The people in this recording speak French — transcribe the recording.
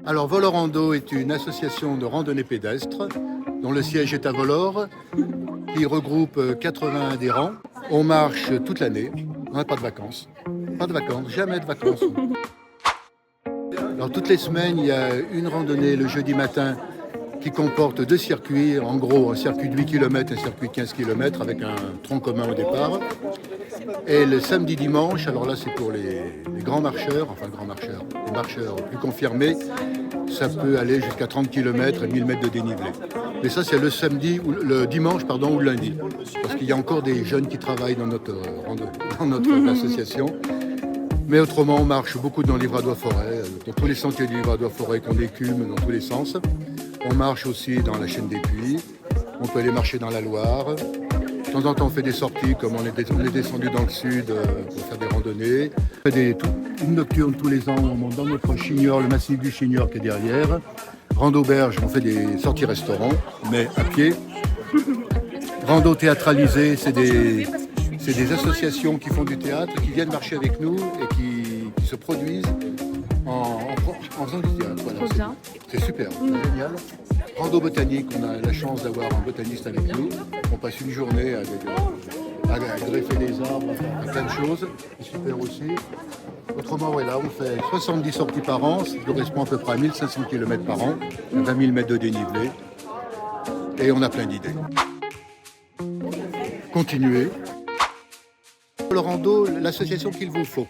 Alors, Volorando est une association de randonnée pédestre dont le siège est à Volor, qui regroupe 80 adhérents. On marche toute l'année, on n'a pas de vacances. Pas de vacances, jamais de vacances. Alors, toutes les semaines, il y a une randonnée le jeudi matin qui comporte 2 circuits, en gros un circuit de 8 km et un circuit de 15 km avec un tronc commun au départ. Et le samedi dimanche, alors là c'est pour les grands marcheurs, les marcheurs plus confirmés, ça peut aller jusqu'à 30 km et 1000 mètres de dénivelé. Mais ça c'est le dimanche ou le lundi, parce qu'il y a encore des jeunes qui travaillent dans notre association. Mais autrement, on marche beaucoup dans Livradois-Forêt, dans tous les sentiers du Livradois-Forêt qu'on écume dans tous les sens. On marche aussi dans la chaîne des Puys, on peut aller marcher dans la Loire. De temps en temps, on fait des sorties, comme on est descendu dans le sud pour faire des randonnées. On fait une nocturne tous les ans, on monte dans notre Chignor, le massif du Chignor qui est derrière. Rando Berge, on fait des sorties restaurants, mais à pied. Rando théâtralisé, c'est des associations qui font du théâtre, qui viennent marcher avec nous et qui se produisent en faisant du théâtre. Voilà, c'est super, c'est génial. Rando botanique, on a la chance d'avoir un botaniste avec nous. On passe une journée à greffer des arbres, à faire plein de choses. C'est super aussi. Autrement, voilà, on fait 70 sorties par an, ce qui correspond à peu près à 1500 km par an, 20 000 mètres de dénivelé. Et on a plein d'idées. Continuez. Le rando, l'association qu'il vous faut.